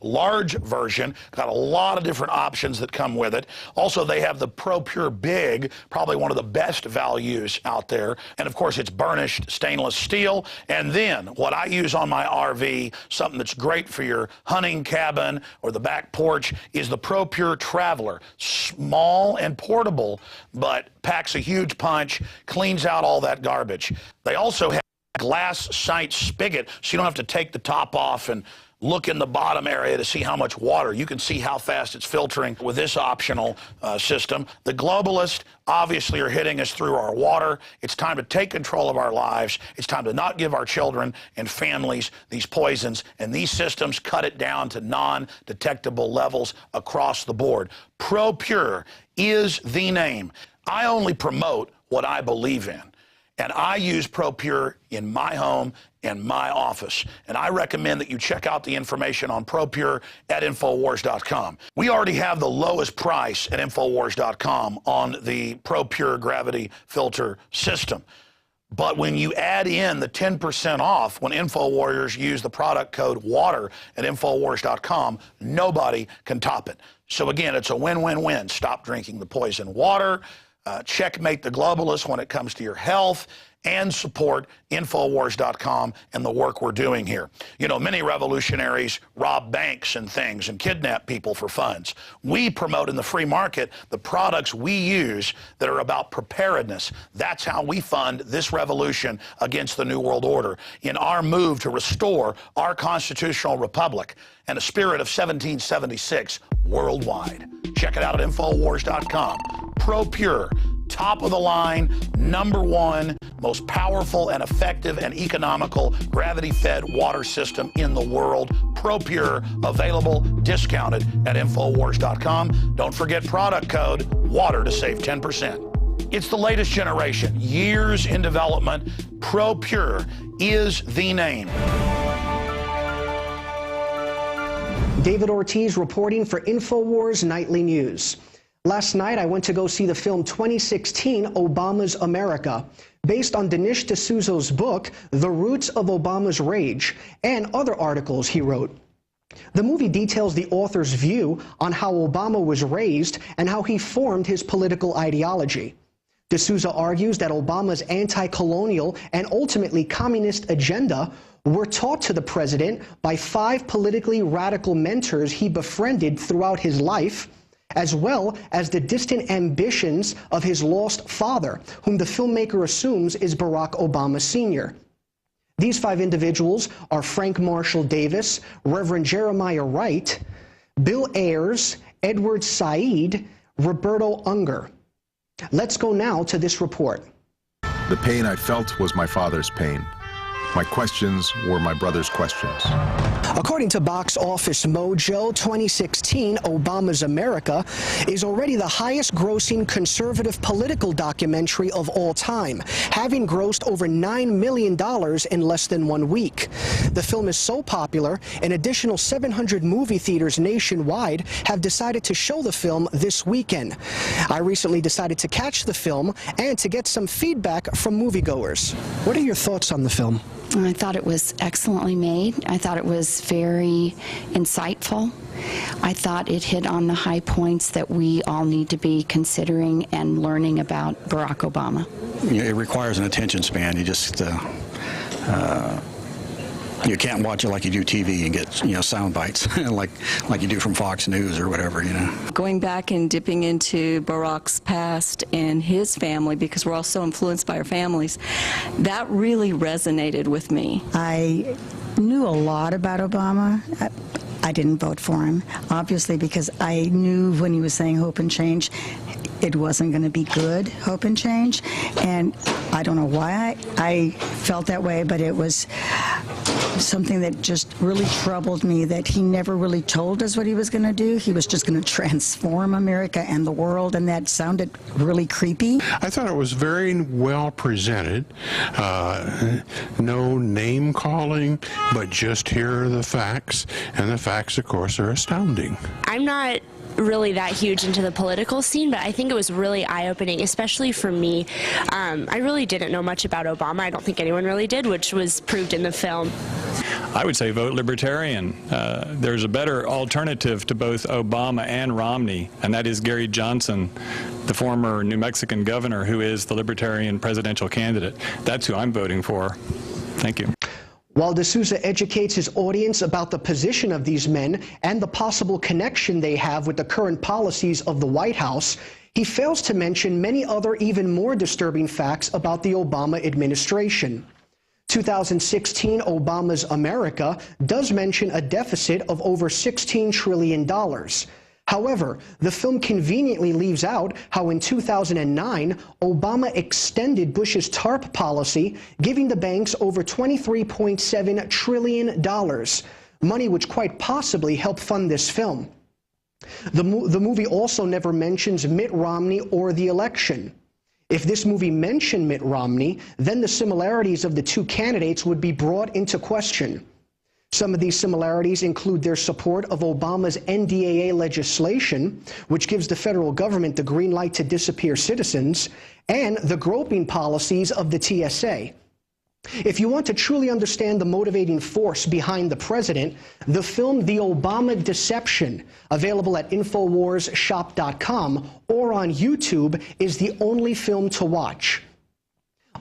large version, got a lot of different options that come with it. Also, they have the Pro Pure Big, probably one of the best values out there. And of course, it's burnished stainless steel. And then what I use on my RV, something that's great for your hunting cabin or the back porch, is the Pro Pure Traveler. Small and portable, but packs a huge punch, cleans out all that garbage. They also have glass sight spigot, so you don't have to take the top off and look in the bottom area to see how much water. You can see how fast it's filtering with this optional system. The globalists obviously are hitting us through our water. It's time to take control of our lives. It's time to not give our children and families these poisons, and these systems cut it down to non-detectable levels across the board. Pro Pure is the name. I only promote what I believe in. And I use Pro Pure in my home and my office. And I recommend that you check out the information on Pro Pure at INFOWARS.com. We already have the lowest price at INFOWARS.com on the Pro Pure gravity filter system. But when you add in the 10% off, when InfoWarriors use the product code WATER at InfoWars.com, nobody can top it. So again, it's a win-win-win. Stop drinking the poison water. Checkmate the globalists when it comes to your health, and support InfoWars.com and the work we're doing here. You know, many revolutionaries rob banks and things and kidnap people for funds. We promote in the free market the products we use that are about preparedness. That's how we fund this revolution against the New World Order in our move to restore our constitutional republic and a spirit of 1776 worldwide. Check it out at InfoWars.com. Pro Pure, top of the line, #1, most powerful and effective and economical gravity-fed water system in the world. Pro Pure, available, discounted at InfoWars.com. Don't forget product code WATER to save 10%. It's the latest generation, years in development. Pro Pure is the name. David Ortiz reporting for InfoWars Nightly News. Last night, I went to go see the film 2016, Obama's America, based on Dinesh D'Souza's book, The Roots of Obama's Rage, and other articles he wrote. The movie details the author's view on how Obama was raised and how he formed his political ideology. D'Souza argues that Obama's anti-colonial and ultimately communist agenda were taught to the president by 5 politically radical mentors he befriended throughout his life, as well as the distant ambitions of his lost father, whom the filmmaker assumes is Barack Obama Sr. These 5 individuals are Frank Marshall Davis, Reverend Jeremiah Wright, Bill Ayers, Edward Said, Roberto Unger. Let's go now to this report. The pain I felt was my father's pain. My questions were my brother's questions. According to Box Office Mojo, 2016, Obama's America is already the highest-grossing conservative political documentary of all time, having grossed over $9 million in less than 1 week. The film is so popular, an additional 700 movie theaters nationwide have decided to show the film this weekend. I recently decided to catch the film and to get some feedback from moviegoers. What are your thoughts on the film? I thought it was excellently made. I thought it was very insightful. I thought it hit on the high points that we all need to be considering and learning about Barack Obama. It requires an attention span. You just you can't watch it like you do TV and get, sound bites like you do from Fox News or whatever, Going back and dipping into Barack's past and his family, because we're all so influenced by our families, that really resonated with me. I knew a lot about Obama. I didn't vote for him, obviously, because I knew when he was saying hope and change, it wasn't going to be good, hope and change. And I don't know why I felt that way, but it was something that just really troubled me, that he never really told us what he was going to do. He was just going to transform America and the world, and that sounded really creepy. I thought it was very well presented. No name calling, but just here are the facts, and the facts, of course, are astounding. I'm not really that huge into the political scene, but I think it was really eye-opening, especially for me. I really didn't know much about Obama. I don't think anyone really did, which was proved in the film. I would say vote Libertarian. There's a better alternative to both Obama and Romney, and that is Gary Johnson, the former New Mexican governor, who is the Libertarian presidential candidate. That's who I'm voting for. Thank you. While D'Souza educates his audience about the position of these men and the possible connection they have with the current policies of the White House, he fails to mention many other even more disturbing facts about the Obama administration. 2016 Obama's America does mention a deficit of over $16 trillion. However, the film conveniently leaves out how in 2009, Obama extended Bush's TARP policy, giving the banks over $23.7 trillion, money which quite possibly helped fund this film. The movie also never mentions Mitt Romney or the election. If this movie mentioned Mitt Romney, then the similarities of the two candidates would be brought into question. Some of these similarities include their support of Obama's NDAA legislation, which gives the federal government the green light to disappear citizens, and the groping policies of the TSA. If you want to truly understand the motivating force behind the president, the film The Obama Deception, available at InfoWarsShop.com or on YouTube, is the only film to watch.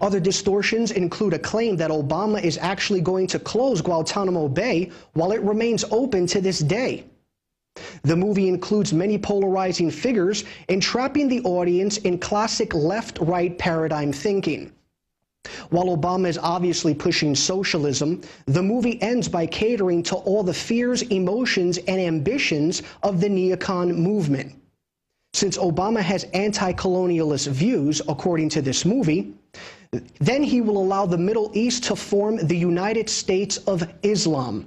Other distortions include a claim that Obama is actually going to close Guantanamo Bay while it remains open to this day. The movie includes many polarizing figures, entrapping the audience in classic left-right paradigm thinking. While Obama is obviously pushing socialism, the movie ends by catering to all the fears, emotions, and ambitions of the neocon movement. Since Obama has anti-colonialist views, according to this movie, then he will allow the Middle East to form the United States of Islam.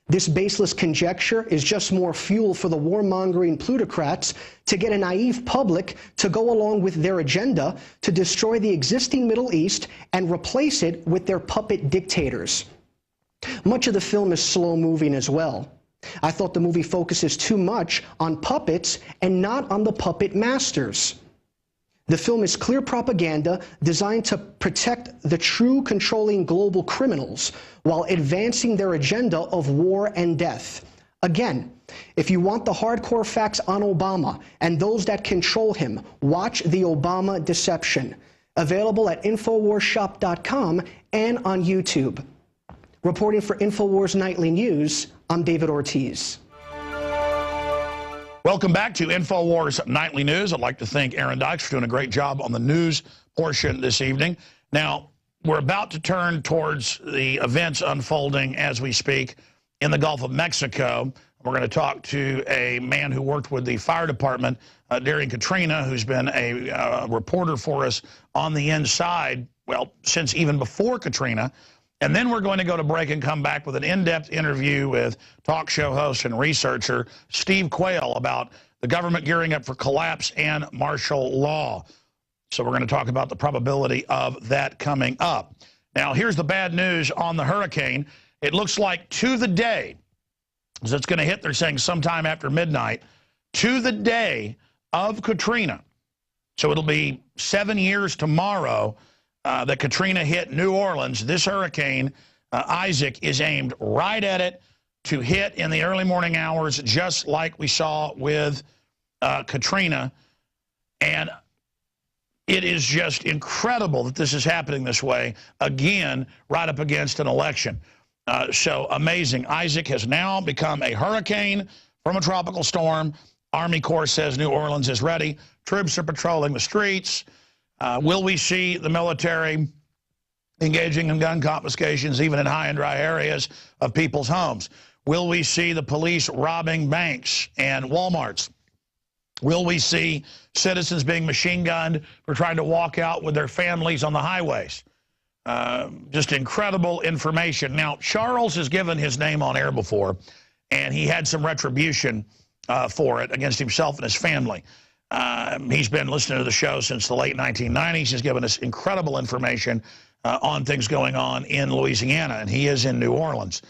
This baseless conjecture is just more fuel for the warmongering plutocrats to get a naive public to go along with their agenda to destroy the existing Middle East and replace it with their puppet dictators. Much of the film is slow-moving as well. I thought the movie focuses too much on puppets and not on the puppet masters. The film is clear propaganda designed to protect the true controlling global criminals while advancing their agenda of war and death. Again, if you want the hardcore facts on Obama and those that control him, watch The Obama Deception, available at InfoWarsShop.com and on YouTube. Reporting for InfoWars Nightly News, I'm David Ortiz. Welcome back to InfoWars Nightly News. I'd like to thank Aaron Dykes for doing a great job on the news portion this evening. Now, we're about to turn towards the events unfolding as we speak in the Gulf of Mexico. We're going to talk to a man who worked with the fire department during Katrina, who's been a reporter for us on the inside, well, since even before Katrina. And then we're going to go to break and come back with an in-depth interview with talk show host and researcher Steve Quayle about the government gearing up for collapse and martial law. So we're going to talk about the probability of that coming up. Now, here's the bad news on the hurricane. It looks like to the day, as it's going to hit, they're saying sometime after midnight, to the day of Katrina. So it'll be 7 years tomorrow that Katrina hit New Orleans. This hurricane, Isaac, is aimed right at it to hit in the early morning hours, just like we saw with Katrina. And it is just incredible that this is happening this way, again, right up against an election. So amazing. Isaac has now become a hurricane from a tropical storm. Army Corps says New Orleans is ready. Troops are patrolling the streets. Will we see the military engaging in gun confiscations even in high and dry areas of people's homes? Will we see the police robbing banks and Walmarts? Will we see citizens being machine gunned for trying to walk out with their families on the highways? Just incredible information. Now, Charles has given his name on air before, and he had some retribution for it against himself and his family. He's been listening to the show since the late 1990s. He's given us incredible information on things going on in Louisiana, and he is in New Orleans.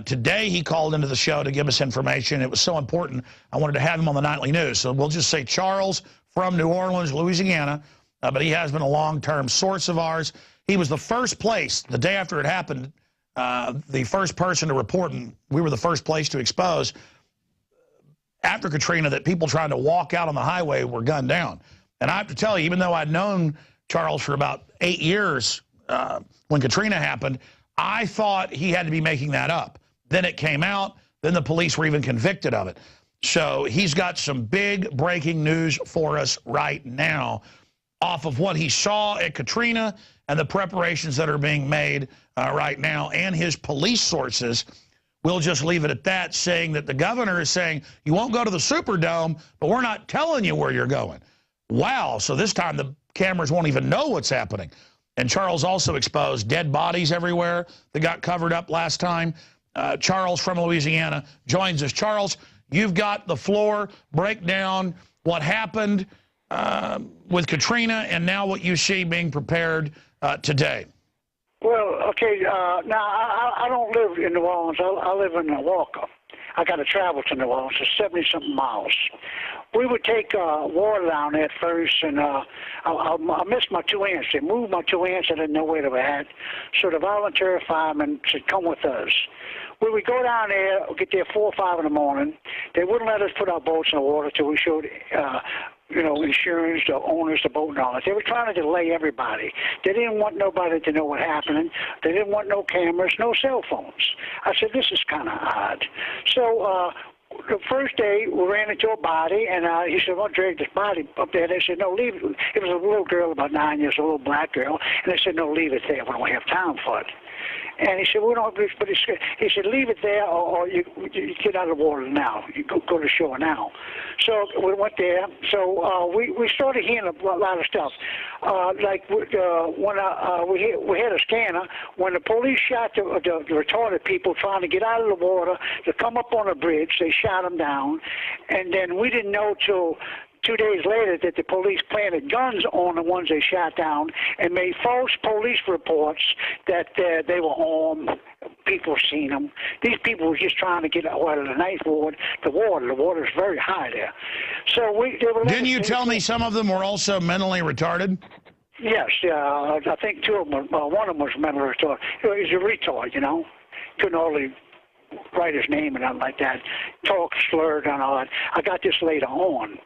Today, he called into the show to give us information. It was so important, I wanted to have him on the Nightly News. So we'll just say Charles from New Orleans, Louisiana, but he has been a long-term source of ours. He was the first place, the day after it happened, the first person to report, and we were the first place to expose, after Katrina, that people trying to walk out on the highway were gunned down. And I have to tell you, even though I'd known Charles for about 8 years when Katrina happened, I thought he had to be making that up. Then it came out. Then the police were even convicted of it. So he's got some big breaking news for us right now off of what he saw at Katrina and the preparations that are being made right now and his police sources. We'll just leave it at that, saying that the governor is saying, you won't go to the Superdome, but we're not telling you where you're going. Wow, so this time the cameras won't even know what's happening. And Charles also exposed dead bodies everywhere that got covered up last time. Charles from Louisiana joins us. Charles, you've got the floor. Break down what happened with Katrina and now what you see being prepared today. Well, okay, now I don't live in New Orleans. I live in Walker. I got to travel to New Orleans. It's 70-something miles. We would take water down there at first, and I missed my two aunts. They moved my two aunts. I didn't know where they were at. So the volunteer firemen said, come with us. We would go down there, get there 4 or 5 in the morning. They wouldn't let us put our boats in the water till we showed you know, insurance, the owners, the boat and all that. They were trying to delay everybody. They didn't want nobody to know what happened. They didn't want no cameras, no cell phones. I said, this is kind of odd. So the first day, we ran into a body, and he said, well, drag this body up there. They said, no, leave it. It was a little girl, about 9 years old, black girl, and they said, no, leave it there. We don't have time for it. And he said, we don't, but he said, leave it there, or you get out of the water now. You go to shore now. So we went there. So we started hearing a lot of stuff. Like when we had a scanner, when the police shot the retarded people trying to get out of the water to come up on a bridge, they shot them down. And then we didn't know till 2 days later that the police planted guns on the ones they shot down and made false police reports that they were armed. People seen them. These people were just trying to get out of the ninth ward. The water is very high there. So didn't you tell me some of them were also mentally retarded? Yes, I think 2 of them. One of them was mentally retarded. He's a retard, you know. Couldn't hardly write his name and nothing like that. Talk slurred and all that. I got this later on.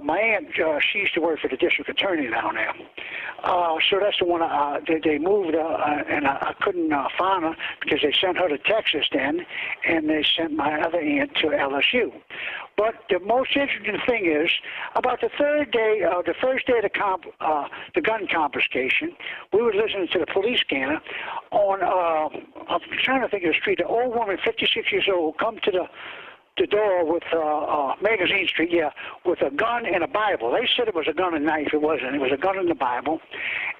My aunt, she used to work for the district attorney down there. So that's the one they moved, and I couldn't find her because they sent her to Texas then, and they sent my other aunt to LSU. But the most interesting thing is, about the third day, the first day of the gun confiscation, we were listening to the police scanner on, I'm trying to think of the street, an old woman, 56 years old, come to the door with Magazine Street, with a gun and a Bible. They said it was a gun and knife. It wasn't. It was a gun and the Bible.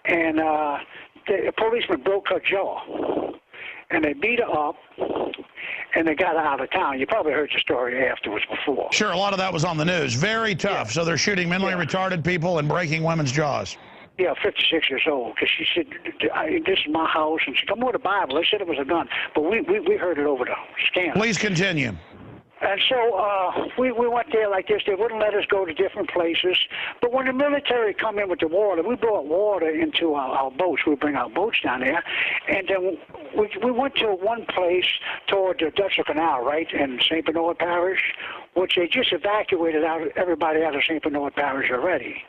And the policeman broke her jaw. And they beat her up, and they got her out of town. You probably heard the story afterwards before. Sure, a lot of that was on the news. Very tough. Yeah. So they're shooting mentally retarded people and breaking women's jaws. Yeah, 56 years old, because she said, this is my house, and she come with a Bible. They said it was a gun, but we heard it over the scanner. Please continue. And so we went there like this. They wouldn't let us go to different places. But when the military come in with the water, we brought water into our boats. We bring our boats down there. And then we went to one place toward the Dutch Canal, right, in St. Bernard Parish, which they just evacuated everybody out of St. Bernard Parish already.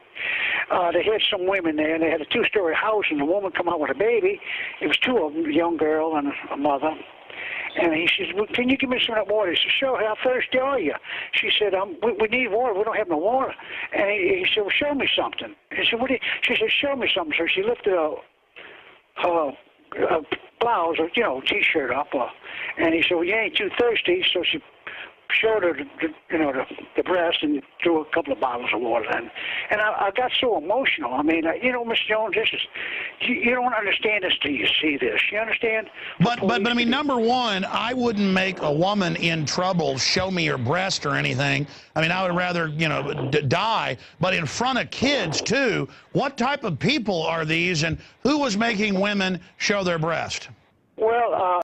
They had some women there, and they had a 2-story house, and the woman come out with a baby. It was 2 of them, a young girl and a mother. And he says, well, can you give me some of that water? He said, sure, how thirsty are you? She said, we need water. We don't have no water. And he said, well, show me something. He said, she said, show me something. So she lifted her blouse, or, you know, T-shirt up. And he said, well, you ain't too thirsty. So she showed her, the breast and threw a couple of bottles of water in. And I got so emotional. I mean, you know, Mr. Jones, this is, you don't understand this till you see this. You understand? But I mean, number one, I wouldn't make a woman in trouble show me her breast or anything. I mean, I would rather, you know, die. But in front of kids, too, what type of people are these, and who was making women show their breast? Well,